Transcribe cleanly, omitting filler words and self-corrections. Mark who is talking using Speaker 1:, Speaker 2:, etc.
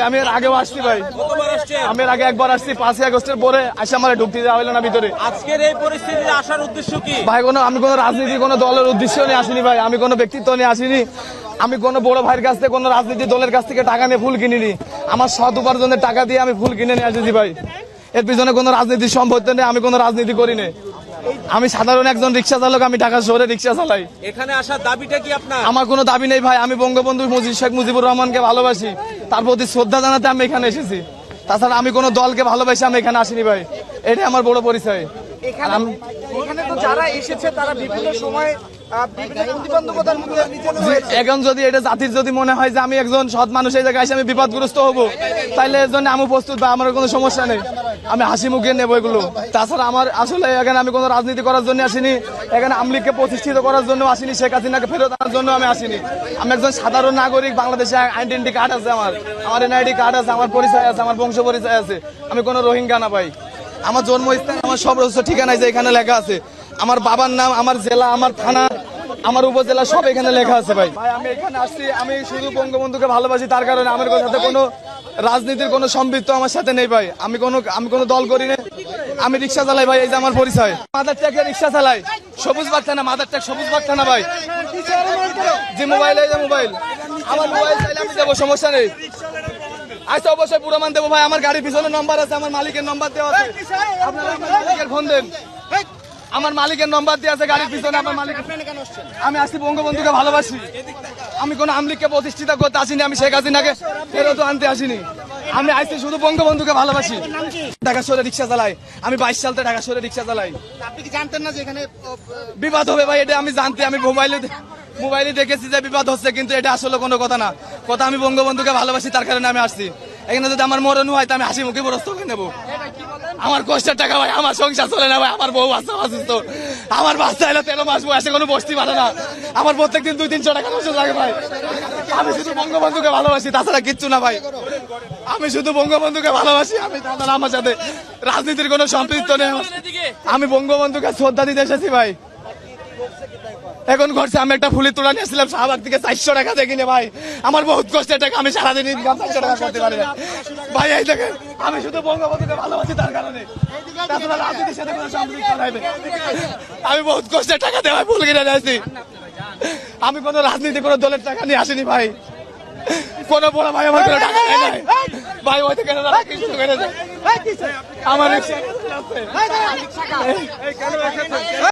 Speaker 1: আমি এর আগেও আসছি ভাই, আমি এর আগে একবার আসছি 5 আগস্টের পরে আসে আমার ঢুকতে দেওয়া হলো না ভিতরে।
Speaker 2: আজকের এই পরিস্থিতিতে আসার উদ্দেশ্য কি
Speaker 1: ভাই? আমি কোনো রাজনীতি কোনো দলের উদ্দেশ্য নিয়ে আসিনি ভাই, আমি কোনো ব্যক্তিত্ব নিয়ে আসিনি, আমি কোনো বড় ভাইয়ের কাছ থেকে কোনো রাজনীতি দলের কাছ থেকে টাকা নিয়ে ফুল কিনিনি, আমার সৎ উপার্জনের টাকা দিয়ে আমি ফুল কিনে নিয়ে আসিছি ভাই। এর পিছনে কোনো রাজনীতির সম্পর্ক নেই, আমি কোনো রাজনীতি করি না, আমি সাধারণ একজন রিক্সা চালক, আমি ঢাকা শহরে রিক্সা চালাই।
Speaker 2: এখানে আসার দাবিটা কি আপনার?
Speaker 1: আমার কোনো দাবি নেই ভাই, আমি বঙ্গবন্ধু শেখ মুজিবুর রহমানকে ভালোবাসি, তার প্রতি শ্রদ্ধা জানাতে আমি এখানে এসেছি, তাছাড়া আমি কোনো দলকে ভালোবাসি আমি এখানে আসিনি ভাই, এটাই আমার বড় পরিচয়।
Speaker 3: এখানে তো যারা এসেছে তারা বিভিন্ন সময়
Speaker 1: এখন যদি এটা জাতির যদি মনে হয় যে আমি একজন সৎ মানুষ এই জায়গায় এসে আমি বিপদগ্রস্ত হবো, তাইলে এর জন্য আমি প্রস্তুত বা আমার কোনো সমস্যা নেই, আমি হাসি মুখে নেবো এগুলো। তাছাড়া আমার আসলে এখানে আমি কোনো রাজনীতি করার জন্য আসিনি, এখানে আওয়ামী লীগকে প্রতিষ্ঠিত করার জন্য আসিনি, শেখ হাসিনাকে ফেরত আনার জন্য আমি আসিনি। আমি একজন সাধারণ নাগরিক, বাংলাদেশে আইডেন্টি কার্ড আছে, আমার এনআইডি কার্ড আছে, আমার পরিচয় আছে, আমার বংশ পরিচয় আছে, আমি কোনো রোহিঙ্গা না ভাই। আমার জন্মস্থান, আমার সব ঠিকানা যে এখানে লেখা আছে, আমার বাবার নাম, আমার জেলা, আমার থানা, আমার উপজেলা সব এখানে লেখা আছে ভাই। ভাই আমি এখানে আসছি, আমি শুধু বঙ্গবন্ধুকে ভালোবাসি, তার কারণে আমার সাথে কোনো রাজনীতির কোনো সম্পৃক্ত আমার সাথে নেই ভাই, আমি কোনো দল করি না, আমি রিক্সা চালাই ভাই, এই যে আমার পরিচয়। মাদার ট্যাগে রিক্সা চালাই, সবুজ বাগ থানা, মাদার ট্যাগ সবুজ বাগ থানা ভাই। যে মোবাইল, এই যে মোবাইল, আমার মোবাইল চাইলে আমি দেবো, সমস্যা নেই। আচ্ছা অবশ্যই পুরোমান দেবো ভাই, আমার গাড়ির পিছনে নম্বর আছে, আমার মালিকের নম্বর দেওয়া আছে, আপনারা আমার মালিকের ফোন দেন, আমার মালিকের নম্বর দিয়ে আছে গাড়ির পিছনে, আমার মালিক। আমি আসছি বঙ্গবন্ধুকে ভালোবাসি, আমি কোনো আওয়ামী লীগকে প্রতিষ্ঠিত করতে আসিনি, আমি শেখ হাসিনাকে ফেরত আনতে আসিনি, আমি আসছি শুধু বঙ্গবন্ধুকে ভালোবাসি। ঢাকা শহরে রিক্সা চালাই, আমি 22 সাল থেকে ঢাকা শহরে রিক্সা চালাই।
Speaker 3: আপনি কি জানতেন না যে এখানে
Speaker 1: বিবাদ হবে ভাই? এটা আমি জানতে, আমি মোবাইলে দেখেছি যে বিবাদ হচ্ছে, কিন্তু এটা আসলে কোনো কথা না, কথা আমি বঙ্গবন্ধুকে ভালোবাসি, তার কারণে আমি আসছি। এখানে যদি আমার মরণ হয় তা আমি হাসি মুখে প্রস্তুত হয়ে নেবো। আমার কষ্টের টাকা ভাই, আমার সংসার চলে না ভাই, আমার বউ বাচ্চা অসুস্থ, আমার বাচ্চা এলো 13 মাস বয়সে কোনো বসতে পারে না, আমার প্রত্যেকদিন 200-300 টাকা ওষুধ লাগে ভাই। আমি শুধু বঙ্গবন্ধুকে ভালোবাসি, তাছাড়া কিচ্ছু না ভাই, আমি শুধু বঙ্গবন্ধুকে ভালোবাসি, আমি তাছাড়া আমার সাথে রাজনীতির কোনো সম্পৃক্ত নেই, আমি বঙ্গবন্ধুকে শ্রদ্ধা দিতে এসেছি ভাই। এখন ঘরছে, আমি একটা ফুলের তোলা নিয়েছিলাম শাহবাগ থেকে 400 টাকা দিয়ে কিনে ভাই, আমার বহুত কষ্টের টাকা, আমি সারাদিন ইনকাম 400 টাকা করতে পারি না ভাই। এই দেখেন, আমি শুধু বঙ্গবন্ধুকে ভালোবাসি, তার কারণে, তাছাড়া রাজনীতির সাথে কোনো সম্পৃক্ত নাই। আমি বহুত কষ্টের টাকা দিয়ে ভাই ফুল কিনে নিয়েছি, আমি কোনো রাজনীতি কোনো দলের টাকা নিয়ে আসিনি ভাই, কোনো বড় ভাই আমার কোনো টাকা নেই ভাই, ওই থেকে কিছু করে যায় আমার